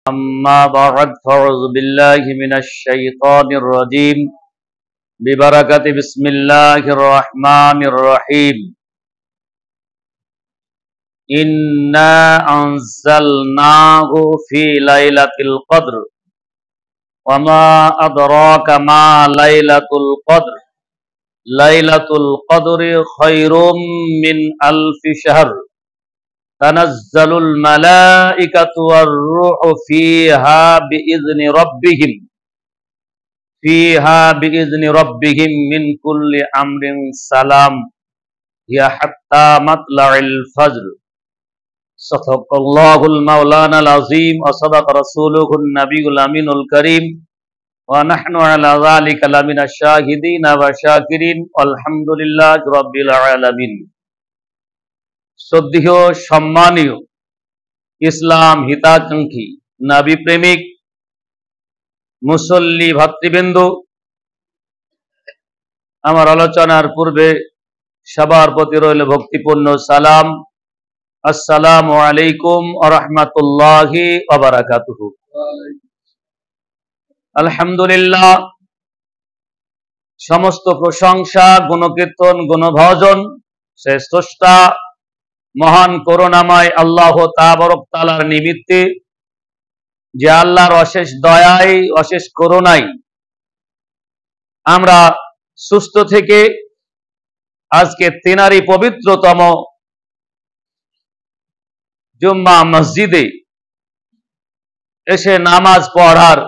أما بعد فأعوذ بالله من الشيطان الرجيم ببركة بسم الله الرحمن الرحيم إنا أنزلناه في ليلة القدر وما أدراك ما ليلة القدر ليلة القدر خير من ألف شهر تنزل الملائكة والروح فيها بإذن ربهم من كل أمر سلام هي حتى مطلع الفجر صدق الله المولانا العظيم وصدق رسوله النبي الأمين الكريم ونحن على ذلك لمن الشاهدين والشاكرين والحمد لله رب العالمين। শ্রদ্ধেয় সম্মানীয় ইসলাম হিতাকাঙ্ক্ষী নবী প্রেমিক মুসল্লি ভাতৃবৃন্দ, আমার আলোচনার পূর্বে সবার প্রতি রইল ভক্তিপূর্ণ সালাম। আসসালামু আলাইকুম ওয়া রাহমাতুল্লাহি ওয়া বারাকাতুহু। আলহামদুলিল্লাহ, সমস্ত প্রশংসা, গুণকীর্তন, গুণভজন সে স্রষ্টা মহান করুণাময় আল্লাহ তাবারক তাআলার নিমিত্তে, যে আল্লাহর অশেষ দয়ায় অশেষ করুণায় আমরা সুস্থ থেকে আজকে তিনারি পবিত্রতম জুম্মা মসজিদে এসে নামাজ পড়ার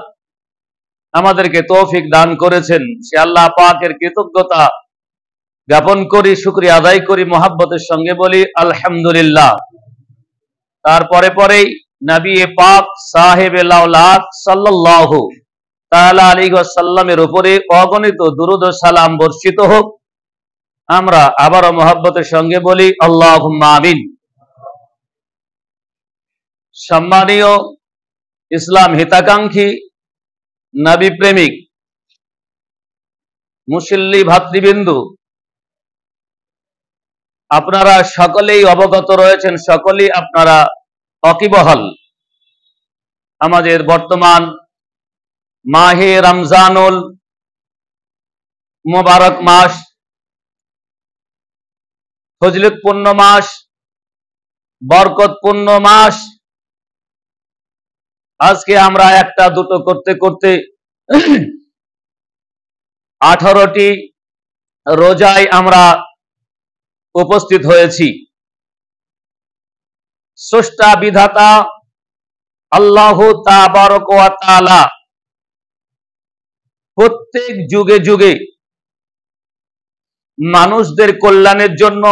আমাদেরকে তৌফিক দান করেছেন। সে আল্লাহ পাকের কৃতজ্ঞতা জ্ঞাপন করি, শুকরিয়া আদায় করি, মোহাব্বতের সঙ্গে বলি আলহামদুলিল্লাহ। তারপরে পরেই নবী পাক সাহেবে লাউলাদ সাল্লাল্লাহু তাআলা আলাইহি ওয়াসাল্লামের উপরে অগণিত দুরূদ ও সালাম বর্ষিত হোক। আমরা আবারও মোহাব্বতের সঙ্গে বলি আল্লাহুম্মা আমিন। সম্মানীয় ইসলাম হিতাকাঙ্ক্ষী নবী প্রেমিক মুসল্লি ভাতৃবৃন্দু, আপনারা সকলেই অবগত রয়েছেন, সকলেই আপনারা ওয়াকিবহাল। আমাদের বর্তমান মাহে রমজানুল মুবারক মাস, ফজিলতপূর্ণ মাস, বরকতপূর্ণ মাস। আজকে আমরা একটা দুটো করতে করতে 18টি রোজায় আমরা উপস্থিত হয়েছি। স্রষ্টা বিধাতা আল্লাহ তাবারক ওয়া তাআলা প্রত্যেক যুগে যুগে মানুষদের কল্যাণের জন্য,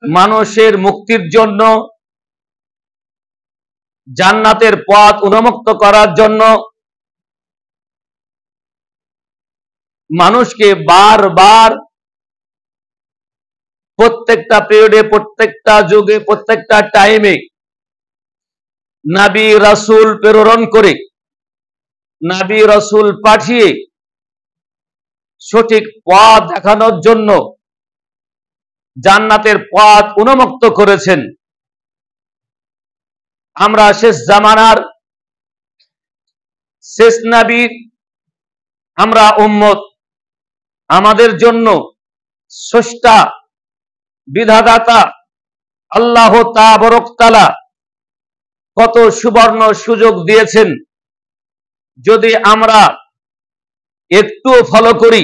মানুষের মুক্তির জন্য, জান্নাতের পথ উন্মুক্ত করার জন্য মানুষকে বারবার প্রত্যেকটা পিরিয়ডে, প্রত্যেকটা যুগে, প্রত্যেকটা টাইমে নবী রাসূল প্রেরণ করে, নবী রাসূল পাঠিয়ে সঠিক পথ দেখানোর জন্য জান্নাতের পথ উন্মুক্ত করেছেন। আমরা শেষ জামানার শেষ নবীর আমরা উম্মত। আমাদের জন্য স্রষ্টা বিধাতা আল্লাহ তাবারক তাআলা কত সুবর্ণ সুযোগ দিয়েছেন। যদি আমরা একটু ফলো করি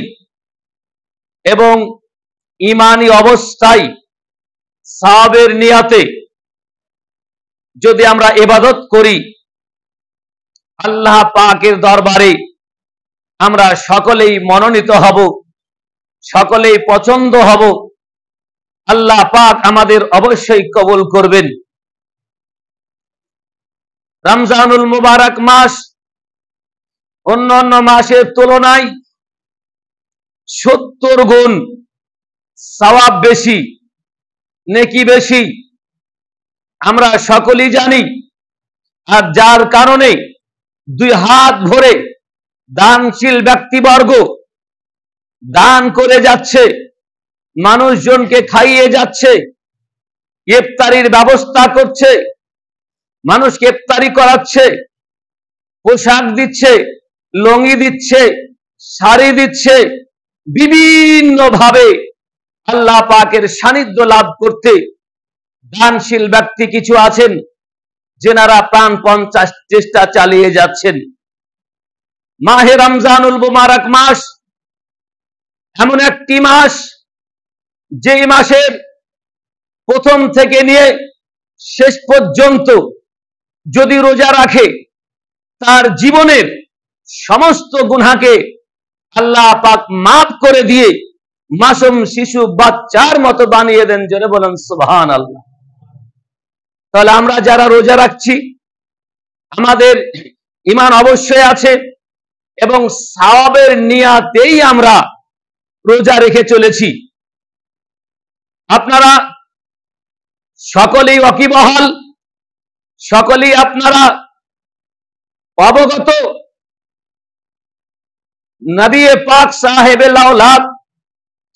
এবং ঈমানি অবস্থায় সাওয়াবের নিয়াতে যদি আমরা ইবাদত করি, আল্লাহ পাকের দরবারে আমরা সকলেই মনোনীত হব, সকলেই পছন্দ হব। আল্লাহ পাক আমাদের অবশ্যই কবুল করবেন। রমজানুল মুবারক মাস অন্যান্য মাসের তুলনায় 70 গুণ সওয়াব বেশি, নেকি বেশি, আমরা সকলেই জানি। আর যার কারণে দুই হাত ভরে দানশীল ব্যক্তিবর্গ দান করে যাচ্ছে, মানুষজনকে খাইয়ে যাচ্ছে, ইফতারির ব্যবস্থা করছে, মানুষকে ইফতারি করাচ্ছে, পোশাক দিচ্ছে, লুঙ্গি দিচ্ছে, শাড়ি দিচ্ছে, বিভিন্ন ভাবে আল্লাহ পাকের সান্নিধ্য লাভ করতে দানশীল ব্যক্তি কিছু আছেন, যেনারা প্রাণপণ চেষ্টা চালিয়ে যাচ্ছেন। মাহে রমজানুল মুবারক মাস এমন একটি মাস, যেই মাসের প্রথম থেকে নিয়ে শেষ পর্যন্ত যদি রোজা রাখে, তার জীবনের সমস্ত গুনাহকে আল্লাহ পাক মাফ করে দিয়ে মাসুম শিশু বাচ্চার মতো বানিয়ে দেন। জোরে বলেন সুবহানাল্লাহ। তাহলে আমরা যারা রোজা রাখছি, আমাদের ঈমান অবশ্যই আছে এবং সওয়াবের নিয়াতেই আমরা রোজা রেখে চলেছি। আপনারা সকলেই ওয়াকিবহাল, সকলেই আপনারা অবগত, নবী পাক সাহেবে লাউলাদ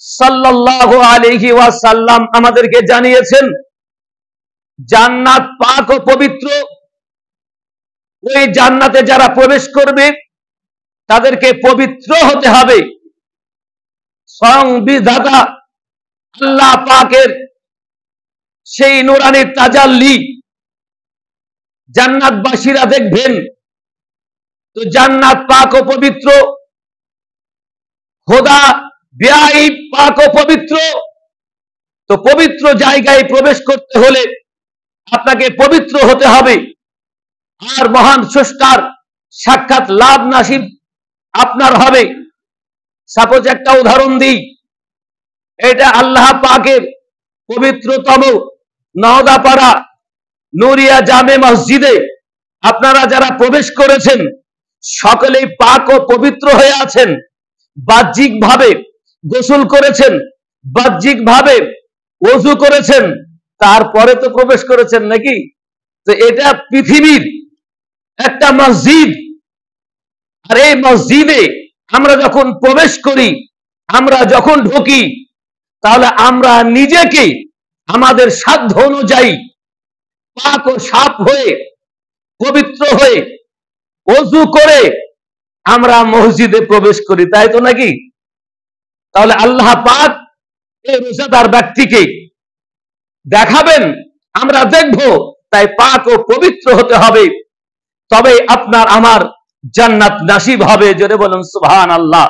সাল্লাল্লাহু আলাইহি ওয়াসাল্লাম আমাদেরকে জানিয়েছেন, জান্নাত পাক ও পবিত্র। ওই জান্নাতে যারা প্রবেশ করবে তাদেরকে পবিত্র হতে হবে। স্বয়ং বিধাতা আল্লাহ পাকের সেই নূরানি তাজাল্লি জান্নাতবাসীরা দেখবেন। তো জান্নাত পাক ও পবিত্র, খোদা বেআই পাক ও পবিত্র। তো পবিত্র জায়গায় প্রবেশ করতে হলে আপনাকে পবিত্র হতে হবে, আর মহান স্রষ্টার সাক্ষাৎ লাভ নাসিব আপনার হবে। সাপোজ একটা উদাহরণ দিই, এটা আল্লাহ পাকের পবিত্রতম নওদাপাড়া নুরিয়া জামে মসজিদে আপনারা যারা প্রবেশ করেছেন, সকলেই পাক ও পবিত্র হয়ে আছেন। বাহ্যিক ভাবে গোসল করেছেন, বাহ্যিক ভাবে ওযু করেছেন, তারপরে তো প্রবেশ করেছেন নাকি? তো এটা পৃথিবীর একটা মসজিদ, আর এই মসজিদে আমরা যখন প্রবেশ করি, আমরা যখন ঢুকি, তাহলে আমরা নিজেকে আমাদের সাধ্য অনুযায়ী পাক ও সাফ হয়ে পবিত্র হয়ে ওযু করে আমরা মসজিদে প্রবেশ করি, তাই তো নাকি? তাহলে আল্লাহ পাক এই রোজাদার ব্যক্তিকে দেখাবেন, আমরা দেখব। তাই পাক ও পবিত্র হতে হবে, তবে আপনার আমার জান্নাত নসিব হবে। জোরে বলুন সুবহানাল্লাহ।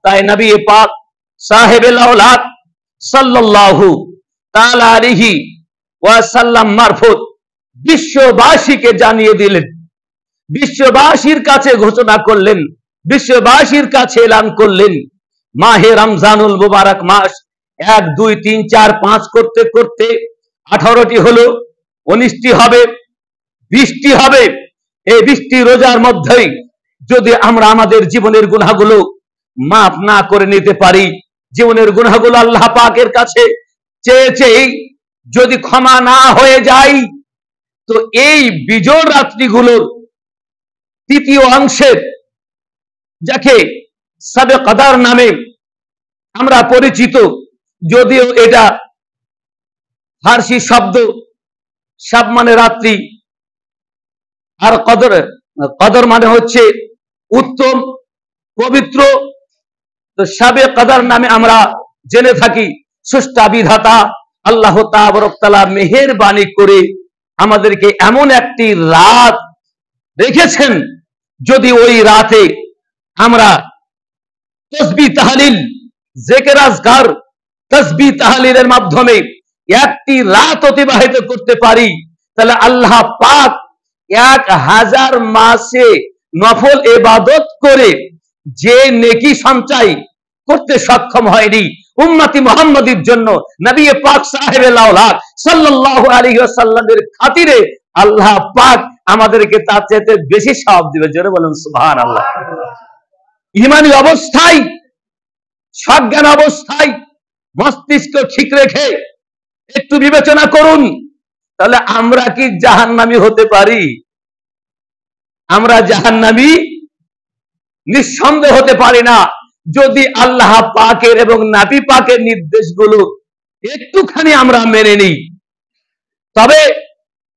তাই নবী পাক সাহেবে লাউলাদ সাল্লাল্লাহু তাআলা আলাইহি ওয়াসাল্লাম মারফত বিশ্ববাসীকে জানিয়ে দিলেন, বিশ্ববাসীর কাছে ঘোষণা করলেন, বিশ্ববাসীর কাছে এলান করলেন, মাহে রমজানুল মুবারক মাস 1 2 3 4 5 করতে করতে 18টি হলো, 19টি হবে, 20টি হবে। এই 20টি রোজার মধ্যেই যদি আমরা আমাদের জীবনের গুনাহগুলো মাফ না করে নিতে পারি, জীবনের গুনাহগুলো আল্লাহ পাকের কাছে চেয়ে যদি ক্ষমা না হয়ে যায়, তো এই বিজোড় রাত্রিগুলোর তৃতীয় অংশের, যাকে শবে কদর নামে আমরা পরিচিত, যদিও এটা ফার্সি শব্দ, শব মানে রাত্রি, আর কদর, কদর মানে হচ্ছে উত্তম, পবিত্র। তো শবে কদর নামে আমরা জেনে থাকি। স্রষ্টা বিধাতা আল্লাহ তাবারক তাআলা মেহেরবানি করে আমাদেরকে এমন একটি রাত রেখেছেন, যদি ওই রাতে আমরা তাসবিহ তাহলিল, জিকির আজকার, তাসবিহ তাহলিলের মাধ্যমে একটি রাত অতিবাহিত করতে পারি, তাহলে আল্লাহ পাক 1000 মাসে নফল ইবাদত করে যে নেকি সঞ্চয় করতে সক্ষম হয়নি উম্মতি মুহাম্মাদীর জন্য, নবী পাক সাহেবে লাউলাদ সাল্লাল্লাহু আলাইহি ওয়াসাল্লামের খাতিরে আল্লাহ পাক আমাদেরকে তার চেয়ে বেশি সওয়াব দিবে। জোরে বলুন সুবহানাল্লাহ। ঈমানী অবস্থায়, সজ্ঞান অবস্থায় মস্তিষ্ক ঠিক রেখে একটু বিবেচনা করুন, তাহলে আমরা কি জাহান্নামী হতে পারি? আমরা জাহান্নামী নিঃসন্দেহ হতে পারি না, যদি আল্লাহ পাকের এবং নবী পাকের নির্দেশগুলো একটুখানি আমরা মেনে নিই। তবে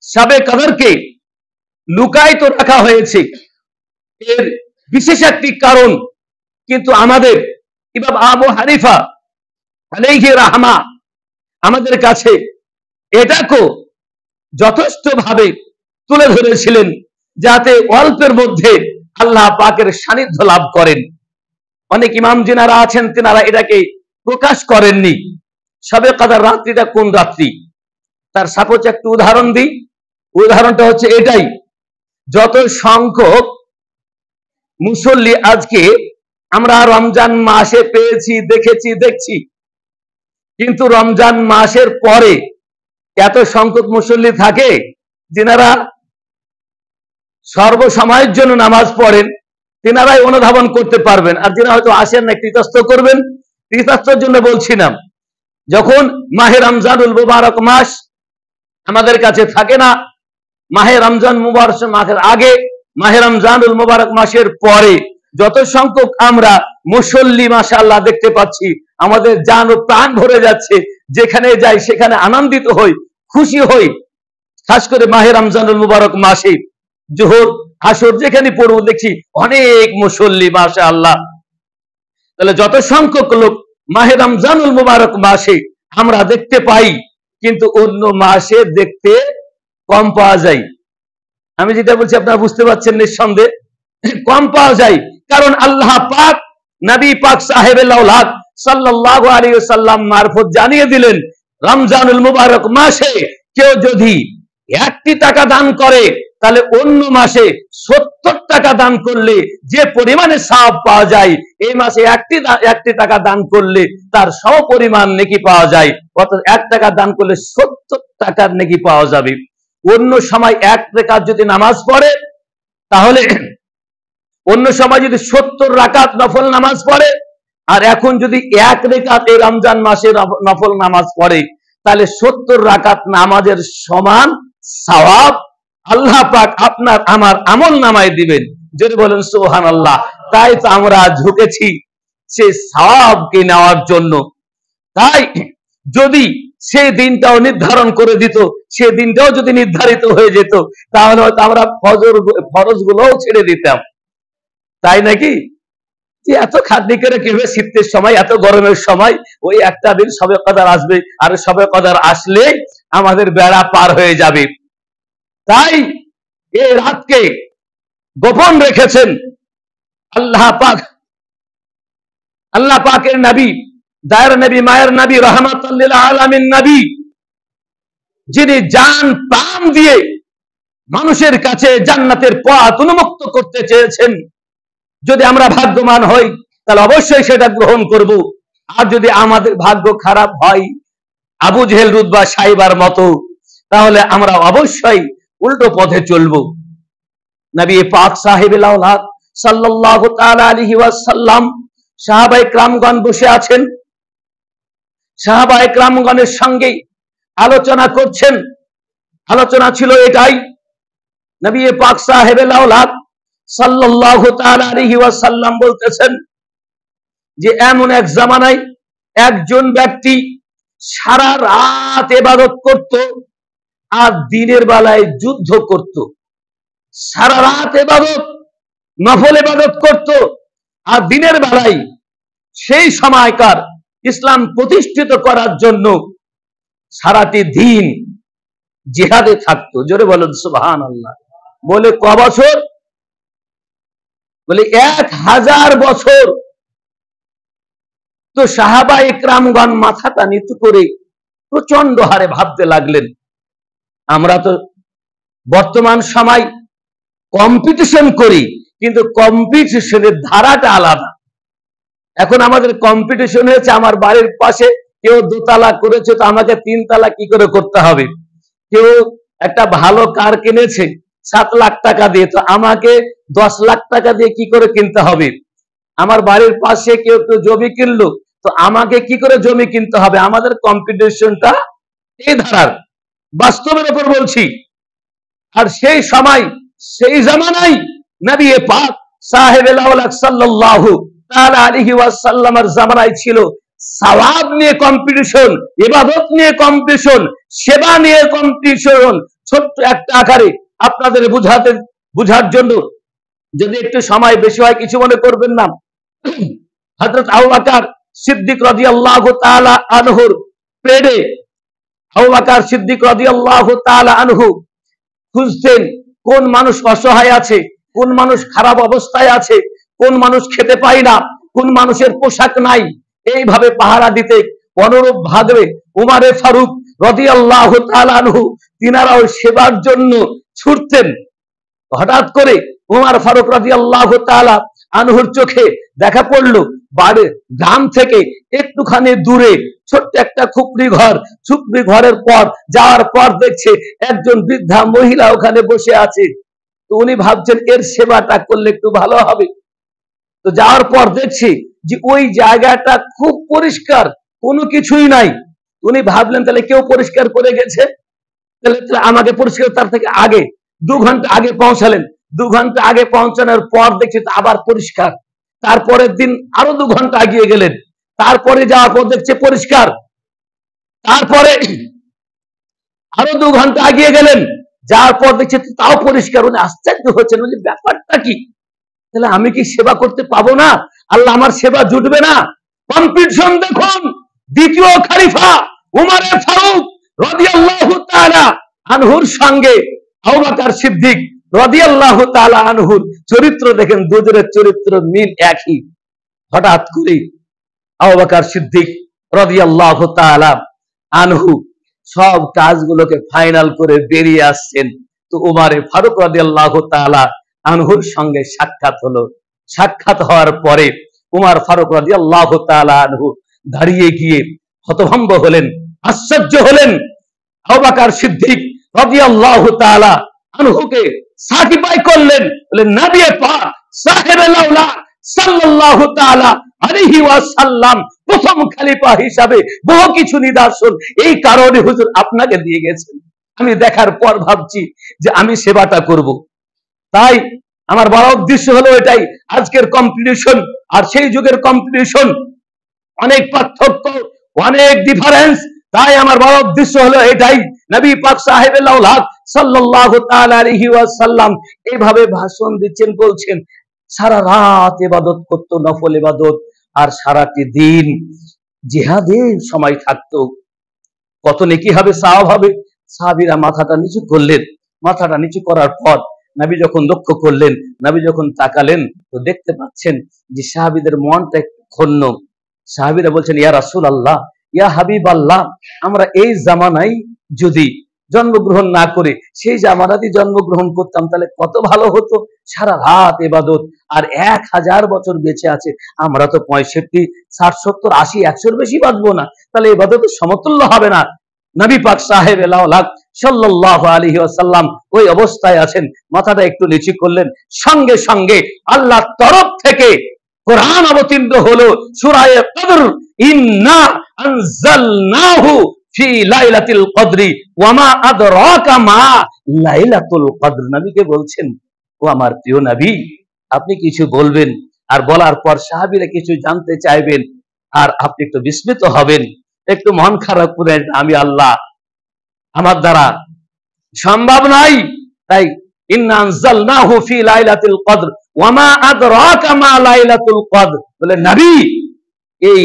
শবে কদরকে লুকায়িত রাখা হয়েছে। এর বিশেষ একটি কারণ কিন্তু আমাদের ইমাম আবু হানিফা আলাইহি রাহমা আমাদের কাছে এটাকে যথেষ্ট ভাবে তুলে ধরেছিলেন, যাতে অল্পের মধ্যে আল্লাহ পাকের সান্নিধ্য লাভ করেন। অনেক ইমাম যিনারা আছেন তিনারা এটাকে প্রকাশ করেননি। শবে কদর রাত্রিটা কোন রাত্রি, তার সাপোজ একটু উদাহরণ দিই। উদাহরণটা হচ্ছে এটাই, যত সংখ্যক মুসল্লি আজকে আমরা রমজান মাসে পেয়েছি, দেখছি, কিন্তু রমজান মাসের পরে এত সংখ্যক মুসল্লি থাকে যিনারা সর্বসময়ের জন্য নামাজ পড়েন, তিনারাই অনুধাবন করতে পারবেন। আর যিনি হয়তো আসেন না, কৃতস্থ করবেন। কৃতস্থের জন্য বলছি না, যখন মাহে রমজানুল মুবারক মাস আমাদের কাছে থাকে না, মাহে রমজান মুবারক মাসের আগে, মাহে রমজানুল মুবারক মাসের পরে যত সংখ্যক আমরা মুসল্লি মাশাআল্লাহ দেখতে পাচ্ছি, আমাদের জান ও প্রাণ ভরে যাচ্ছে। যেখানে যাই সেখানে আনন্দিত হই, খুশি হই। খাস করে মাহে রমজানুল মুবারক মাসে জোহর আসর যেখানে পড়ব দেখছি অনেক মুসল্লি মাশাআল্লাহ। তাহলে যত সংখ্যক লোক মাহে রমজানুল মুবারক মাসে আমরা দেখতে পাই, কিন্তু অন্য মাসে দেখতে কম পাওয়া যায়। আমি যেটা বলছি আপনারা বুঝতে পারছেন নিঃসন্দেহে, কম পাওয়া যায়। কারণ আল্লাহ পাক নবী পাক সাহেবেল আওলাদ সাল্লাল্লাহু আলাইহি ওয়াসাল্লাম মারফত জানিয়ে দিলেন, রমজানুল মুবারক মাসে কেউ যদি 1টি টাকা দান করে, তাহলে অন্য মাসে 70 টাকা দান করলে যে পরিমাণে সওয়াব পাওয়া যায়, এই মাসে 1টি টাকা দান করলে তার সমপরিমাণ নেকি পাওয়া যায়। অর্থাৎ 1 টাকা দান করলে 70 টাকার নেকি পাওয়া যাবে। অন্য সময় 1 রাকাত যদি নামাজ পড়ে, তাহলে অন্য সময় যদি 70 রাকাত নফল নামাজ পড়ে, আর এখন যদি 1 রাকাত এই রমজান মাসে নফল নামাজ পড়ে, তাহলে 70 রাকাত নামাজের সমান সওয়াব আল্লাহ পাক আপনার আমার আমল নামায় দিবেন। যদি বলেন সুবহানাল্লাহ। তাই তো আমরা ঝুঁকেছি সেই সওয়াবকে নেওয়ার জন্য। তাই যদি সেই দিনটাও নির্ধারণ করে দিত, সেই দিনটাও যদি নির্ধারিত হয়ে যেত, তাহলে হয়তো আমরা ফরজ গুলোও ছেড়ে দিতাম। তাই নাকি? যে এত খাটনি করে কেউ শীতের সময়, এত গরমের সময় ওই একটা দিন শবে কদর আসবে, আর শবে কদর আসলে আমাদের বেড়া পার হয়ে যাবে। তাই এই রাতকে গোপন রেখেছেন আল্লাহ পাক। আল্লাহ পাকের নবী, দায়ের নবী, মায়ের নবী, রাহমাতুল লিল আলামিন নবী, যিনি জান প্রাণ দিয়ে মানুষের কাছে জান্নাতের পথ উন্মুক্ত করতে চেয়েছেন। যদি আমরা ভাগ্যবান হই তাহলে অবশ্যই সেটা গ্রহণ করব। আর যদি আমাদের ভাগ্য খারাপ হয়, আবু জেহেল, রুতবা, সাইবার মতো, তাহলে আমরা অবশ্যই উল্টো পথে চলব। নবী পাক সাহেবেল আওলাদ সাল্লাল্লাহু তাআলা আলাইহি ওয়াসাল্লাম সাহাবায়ে কেরামগণ বসে আছেন। সাহাবায়ে কেরামগণের সঙ্গে আলোচনা করছেন। আলোচনা ছিল এটাই, নবী পাক সাহেবেল আওলাদ সাল্লাল্লাহু তাআলা আলাইহি ওয়াসাল্লাম বলতেছেন যে এমন এক জামানায় একজন ব্যক্তি সারা রাত ইবাদত করত আর দিনের বেলায় যুদ্ধ করত। সারা রাত ইবাদত, নফল ইবাদত করত, আর দিনের বেলায় সেই সময়কার ইসলাম প্রতিষ্ঠিত করার জন্য সারাটি দিন জিহাদে থাকতো। জোরে বলেন সুবহানাল্লাহ। বলে ক বছর? বলে 1000 বছর। তো সাহাবায়ে কেরামগণ মাথাটা নিচু করে প্রচন্ড হারে ভাবতে লাগলেন, আমরা তো বর্তমান সময় কম্পিটিশন করি, কিন্তু কম্পিটিশনের ধারাটা আলাদা। এখন আমাদের কম্পিটিশন হয়েছে, আমার বাড়ির পাশে কেউ 2 তালা করেছে, তো আমাকে 3 তালা কি করে করতে হবে। কেউ একটা ভালো কার কিনেছে 7 লাখ টাকা দিয়ে, তো আমাকে 10 লাখ টাকা দিয়ে কি করে কিনতে হবে। আমার বাড়ির পাশে কেউ একটু জমি কিনলো, তো আমাকে কি করে জমি কিনতে হবে। আমাদের কম্পিটিশনটা এই ধারার, বাস্তবের উপর বলছি। আর সেই সময়, সেই জামানায় নবী পাক সাহেবেল আওলাদ সাল্লাল্লাহু তাআলা আলাইহি ওয়াসাল্লামের জামানায় ছিল সওয়াব নিয়ে কম্পিটিশন, ইবাদত নিয়ে কম্পিটিশন, সেবা নিয়ে কম্পিটিশন। ছোট্ট একটা আকারে আপনাদের বুঝার জন্য যদি একটু সময় বেশি হয় কিছু মনে করবেন না। হযরত আবু বকর সিদ্দিক রাদিয়াল্লাহু তাআলা আনহুর প্রেডে আবু বকর সিদ্দিক রাদিয়াল্লাহু তাআলা আনহু খুঁজতেন কোন মানুষ অসহায় আছে, কোন মানুষ খারাপ অবস্থায় আছে, কোন মানুষ খেতে পায় না, কোন মানুষের পোশাক নাই। এইভাবে পাহারা দিতে অনুরূপ ভাবে উমারে ফারুক রাদিয়াল্লাহু তাআলা আনহু তিনারাও সেবার জন্য ছুটতেন। হঠাৎ করে উমার ফারুক রাদিয়াল্লাহু তাআলা আনহুর চোখে দেখা পড়লো গ্রাম থেকে একটুখানি দূরে ছোট্ট একটা খুপড়ি ঘর। খুপড়ি ঘরের পর যাওয়ার পর দেখছে একজন বৃদ্ধা মহিলা ওখানে বসে আছে। তো উনি ভাবছেন এর সেবাটা করলে একটু ভালো হবে। তো যাওয়ার পর দেখছি যে ওই জায়গাটা খুব পরিষ্কার, কোনো কিছুই নাই। উনি ভাবলেন তাহলে কেউ পরিষ্কার করে গেছে, তাহলে আমাকে পরিষ্কার। তার থেকে আগে 2 ঘন্টা আগে পৌঁছালেন। 2 ঘন্টা আগে পৌঁছানোর পর দেখছি আবার পরিষ্কার। তারপরের দিন আরো 2 ঘন্টা এগিয়ে গেলেন, তারপরে যাওয়ার পর দেখছে পরিষ্কার। তারপরে আরো 2 ঘন্টা এগিয়ে গেলেন, যাওয়ার পর দেখছে তাও পরিষ্কার। উনি আশ্চর্য হচ্ছেন, উনি ব্যাপারটা কি, তাহলে আমি কি সেবা করতে পাবো না? আল্লাহ আমার সেবা জুটবে না? কম্পিটিশন দেখুন। দ্বিতীয় খলিফা উমরে ফারুক রাদিয়াল্লাহু তাআলা আনহুর সঙ্গে আবু বকর সিদ্দিক রাদিয়াল্লাহু তাআলা আনহুর চরিত্র দেখেন, দুজনের চরিত্র মিল একই। হঠাৎ করে আবু বকর সিদ্দিক রাদিয়াল্লাহু তাআলা আনহু সব কাজগুলোকে ফাইনাল করে বেরিয়ে আসছেন। তো উমরে ফারুক রাদিয়াল্লাহু তাআলা আনহুর সঙ্গে সাক্ষাৎ হলো। সাক্ষাৎ হওয়ার পরে উমর ফারুক রাদিয়াল্লাহু তাআলা আনহু দাঁড়িয়ে গিয়ে হতভম্ব হলেন, আশ্চর্য হলেন। আবু বকর সিদ্দিক রাদিয়াল্লাহু তাআলা আনহুকে সার্টিফাই করলেন, বলেন নবী পাক সাহেবে লাউলা সাল্লাল্লাহু তাআলা আলাইহি ওয়াসাল্লাম প্রথম খলিফা হিসাবে বহু কিছু নিদর্শন এই কারণে হুজুর আপনাকে দিয়ে গেছেন। আমি দেখার পর ভাবছি যে আমি সেবাটা করব। তাই আমার বড় উদ্দেশ্য হলো এটাই। আজকের কম্পিটিশন আর সেই যুগের কম্পিটিশন অনেক পার্থক্য, অনেক ডিফারেন্স। তাই আমার বড় উদ্দেশ্য হলো এটাই। নবী পাক সাহেবে লাউলাদ সাল্লাল্লাহু তাআলা আলাইহি ওয়াসাল্লাম এইভাবে ভাষণ দিচ্ছেন, বলছেন সারা রাত ইবাদত করত, নফল ইবাদত, আর সারাটি দিন জিহাদে সময় থাকতো। কত নেকি হবে, সওয়াব হবে। সাহাবীরা মাথাটা নিচু করলেন। মাথাটা নিচু করার পর নবী যখন লক্ষ্য করলেন, নবী যখন তাকালেন, তো দেখতে পাচ্ছেন যে সাহাবীদের মনটা একটু ক্ষুণ্ণ। সাহাবীরা বলছেন ইয়া রাসূলুল্লাহ, ইয়া হাবিবাল্লাহ, আমরা এই জামানায় যদি জন্মগ্রহণ না করে সেই জামানাতেই জন্মগ্রহণ করতাম তাহলে কত ভালো হতো। সারা রাত ইবাদত, আর 1000 বছর বেঁচে আছে, আমরা তো 65, 60, 70, 80, 100-এর বেশি বাঁচবো না, তাহলে ইবাদতের সমতুল্য হবে না। নবী পাক সাহেবে লাউলাদ সাল্লাল্লাহু আলাইহি ওয়াসাল্লাম ওই অবস্থায় আছেন, মাথাটা একটু নিচু করলেন। সঙ্গে সঙ্গে আল্লাহর তরফ থেকে কোরআন অবতীর্ণ হলো, সূরা কদর, ইন্না আনজালনাহু ফি লাইলাতুল কদরি ওয়া মা আদরাকা মা লাইলাতুল কদর। নবীকে বলছেন, ও আমার প্রিয় নবী, আপনি কিছু বলবেন, আর বলার পর সাহাবীরা কিছু জানতে চাইবেন, আর আপনি একটু বিস্মিত হবেন, একটু মন খারাপ করে, আমি আল্লাহ, আমার দ্বারা সম্ভব নাই। তাই ইন্না আনজালনাহু ফি লাইলাতুল কদর ওয়া মা আদরাকা মা লাইলাতুল কদর, বলে নবী এই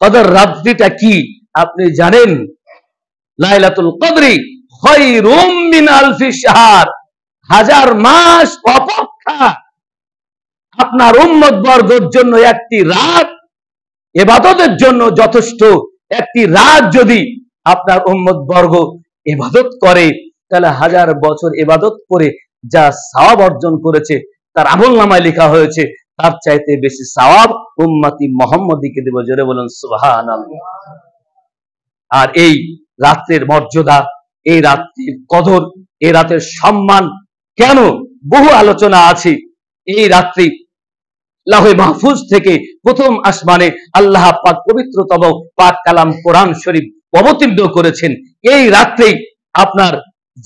কদর রাত্রিটা কি আপনি জানেন? লাইলাতুল কদরি খায়রুম মিন আলফি শাহর, 1000 মাস অপেক্ষা আপনার উম্মত বর্গের জন্য একটি রাত ইবাদতের জন্য যথেষ্ট। একটি রাত যদি আপনার উম্মত বর্গ ইবাদত করে, তাহলে 1000 বছর ইবাদত করে যা সওয়াব অর্জন করেছে তার আমলনামায় লেখা হয়েছে, তার চাইতে বেশি সওয়াব উম্মতি মুহাম্মদীকে দেব। জোরে বলুন সুবহানাল্লাহ। আর এই রাতের মর্যাদা, এই রাতের কদর, এই রাতের সম্মান কেন, বহু আলোচনা আছে। এই রাত্রি লাহে মাহফুজ থেকে প্রথম আসমানে আল্লাহ পাক পবিত্রতম পাক কালাম কোরআন শরীফ অবতীর্ণ করেছেন। এই রাত্রেই আপনার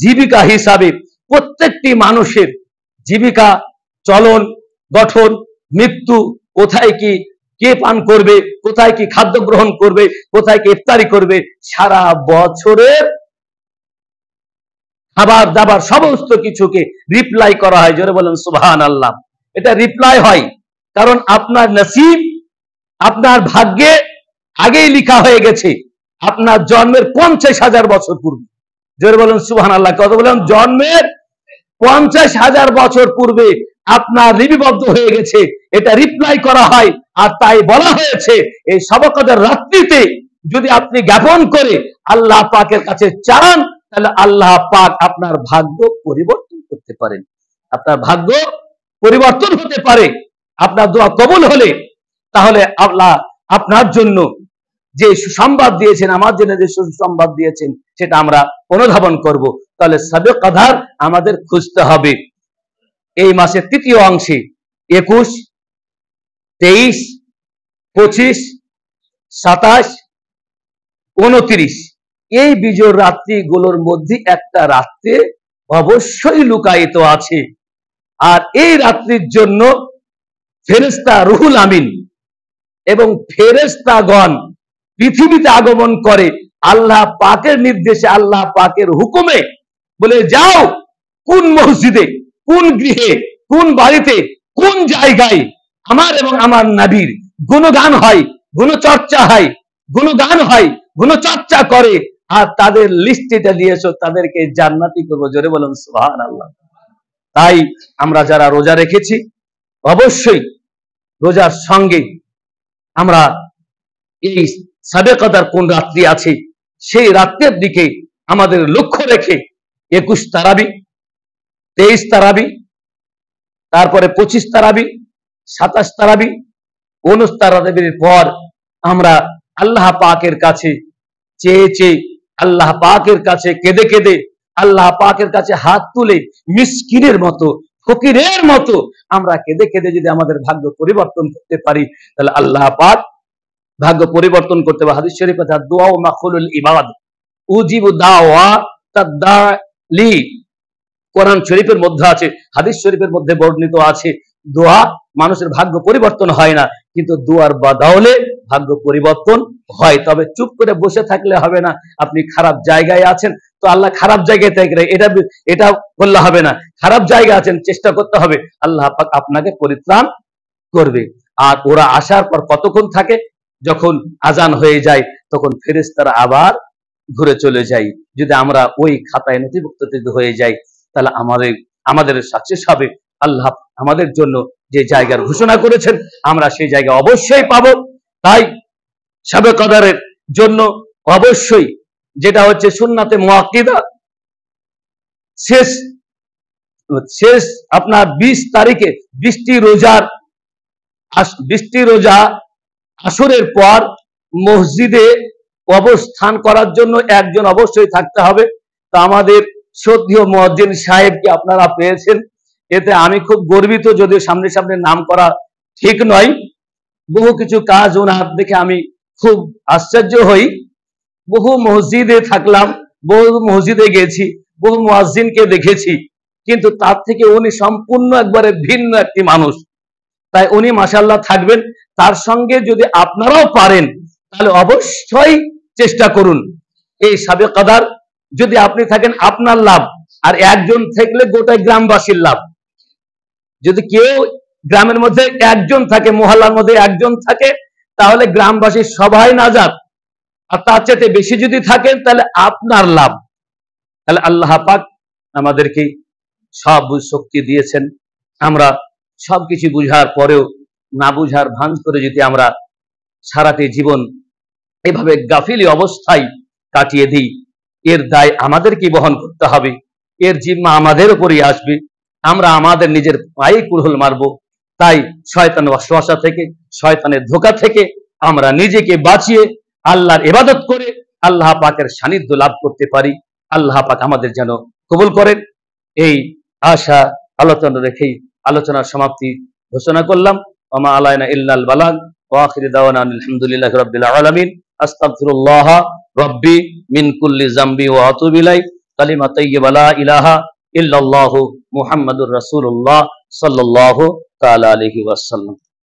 জীবিকা হিসাবে প্রত্যেকটি মানুষের জীবিকা, চলন, গঠন, মৃত্যু, কোথায় কি কে পান করবে, কোথায় কি খাদ্য গ্রহণ করবে, কোথায় কি ইফতারি করবে, সারা বছরের খাবার দাবার সমস্ত কিছুকে রিপ্লাই করা হয়। জোরে বলেন সুবহানাল্লাহ। এটা রিপ্লাই হয় কারণ আপনার নসিব, আপনার ভাগ্যে আগেই লিখা হয়ে গেছে আপনার জন্মের 50,000 বছর পূর্বে। জোরে বলেন সুবহানাল্লাহ। কত বলেন? জন্মের 50,000 বছর পূর্বে আপনার লিপিবদ্ধ হয়ে গেছে, এটা রিপ্লাই করা হয়। আর তাই বলা হয়েছে এই শবে কদর রাত্রিতে যদি আপনি জ্ঞাপন করে আল্লাহ পাকের কাছে চান, তাহলে আল্লাহ পাক আপনার ভাগ্য পরিবর্তন করতে পারেন। আপনার ভাগ্য পরিবর্তন হতে পারে আপনার দোয়া কবুল হলে। তাহলে আল্লাহ আপনার জন্য যে সুসংবাদ দিয়েছেন, আমার জন্য যে সুসংবাদ দিয়েছেন, সেটা আমরা অনুধাবন করব। তাহলে শবে কদর আমাদের খুঁজতে হবে। এই মাসের তৃতীয় অংশে 21, 23, 25, 27, 29 এই বিজোড় রাত্রিগুলোর মধ্যে একটা রাত্রে অবশ্যই লুকায়িত আছে। আর এই রাত্রির জন্য ফেরেশতা রুহুল আমিন এবং ফেরেশতাগণ পৃথিবীতে আগমন করে আল্লাহ পাকের নির্দেশে, আল্লাহ পাকের হুকুমে। বলে যাও, কোন মসজিদে, কোন গৃহে, কোন বাড়িতে, কোন জায়গায় আমার এবং আমার নবীর গুণগান হয়, গুণচর্চা হয়, গুণগান হয়, গুণচর্চা করে, আর তাদের লিস্টটা দিয়েছো, তাদেরকে জান্নাতি করবো। জোরে বলুন সুবহানাল্লাহ। তাই আমরা যারা রোজা রেখেছি অবশ্যই রোজার সঙ্গে আমরা এই শবে কদর কোন রাত্রি আছে সেই রাত্রের দিকে আমাদের লক্ষ্য রেখে 21 তারাবি, 23 তারাবি, তারপরে 25 তারাবি, 27 তারাবি, 29 তারাবির পর আমরা আল্লাহ পাকের কাছে চেয়ে চেয়ে, আল্লাহ পাকের কাছে কেঁদে কেঁদে, আল্লাহ পাকের কাছে হাত তুলে মিসকিনের মতো, ফকিরের মতো আমরা কেঁদে কেঁদে যদি আমাদের ভাগ্য পরিবর্তন করতে পারি, তাহলে আল্লাহ পাক ভাগ্য পরিবর্তন করতে পারে। হাদিস শরীফ আছে, দুআ মাখলুল ইবাদ উজিবু দাওয়া তাদালি। কোরআন শরীফের মধ্যে আছে, হাদিস শরীফের মধ্যে বর্ণিত আছে, দোয়া মানুষের ভাগ্য পরিবর্তন হয় না, কিন্তু দোয়ার বদলে ভাগ্য পরিবর্তন হয়। তবে চুপ করে বসে থাকলে হবে না। আপনি খারাপ জায়গায় আছেন, তো আল্লাহ খারাপ জায়গায় থেকে এটা বললে হবে না। খারাপ জায়গায় আছেন, চেষ্টা করতে হবে, আল্লাহ পাক আপনাকে পরিত্রাণ করবে। আর ওরা আসার পর কতক্ষণ থাকে? যখন আজান হয়ে যায় তখন ফেরেশতারা আবার ঘুরে চলে যায়। যদি আমরা ওই খাতায় নথিভুক্ত হয়ে যাই, তাহলে আমাদের সাকসেস হবে। আল্লাহ আমাদের জন্য যে জায়গার ঘোষণা করেছেন আমরা সেই জায়গা অবশ্যই পাবো। তাই শবে কদরের জন্য অবশ্যই যেটা হচ্ছে সুন্নাতে মুআক্কিদা, শেষ আপনার 20 তারিখে 20টি রোজা আসরের পর মসজিদে অবস্থান করার জন্য একজন অবশ্যই থাকতে হবে। তো আমাদের শ্রদ্ধেয় মুয়াজ্জিন সাহেবকে আপনারা পেয়েছেন, এতে আমি খুব গর্বিত। যদিও সামনে সামনে নাম করা ঠিক নয়, বহু কিছু কাজ ওনার দেখে আমি খুব আশ্চর্য হই। বহু মসজিদে থাকলাম, বহু মসজিদে গেছি, বহু মুয়াজ্জিনকে দেখেছি, কিন্তু তার থেকে উনি সম্পূর্ণ একবারে ভিন্ন একটি মানুষ। তাই উনি মাশাআল্লাহ থাকবেন। তার সঙ্গে যদি আপনারাও পারেন তাহলে অবশ্যই চেষ্টা করুন। এই শবে কদর যদি আপনি থাকেন আপনার লাভ, আর একজন থাকলে গোটা গ্রামবাসীর লাভ। যদি কেউ গ্রামের মধ্যে একজন থাকে, মহল্লার মধ্যে একজন থাকে, তাহলে গ্রামবাসীর সবাই নাজাত। আর তার চাইতে বেশি যদি থাকেন তাহলে আপনার লাভ। তাহলে আল্লাহ পাক আমাদেরকে সব শক্তি দিয়েছেন। আমরা সবকিছু বুঝার পরেও না বুঝার ভান করে যদি আমরা সারাটি জীবন এভাবে গাফিলি অবস্থায় কাটিয়ে দিই, এর দায় আমাদেরকে বহন করতে হবে, এর জিম্মা আমাদের উপরই আসবে। আমরা আমাদের নিজের পায়ে কুড়োল মারবো। তাই শয়তান ওয়াসওয়াসা থেকে, শয়তানের ধোঁকা থেকে আমরা নিজেকে বাঁচিয়ে আল্লাহর ইবাদত করে আল্লাহ পাকের সান্নিধ্য লাভ করতে পারি। আল্লাহ পাক আমাদের যেন কবুল করেন, এই আশা আলোচনা রেখেই আলোচনার সমাপ্তি ঘোষণা করলাম। ওয়া মা আলাইনা ইল্লাল বালাগ ওয়া আখিরু দাওয়ানা আলহামদুলিল্লাহি রাব্বিল আলামিন। আস্তাগফিরুল্লাহ রাব্বি মিন কুল্লি যামবি ওয়া আতুবু ইলাইহি। কালিমা তাইয়্যিবা লা ইলাহা ইল্লাল্লাহু মুহাম্মাদুর রাসূলুল্লাহ সাল্লাল্লাহু তাআলা আলাইহি ওয়াসাল্লাম।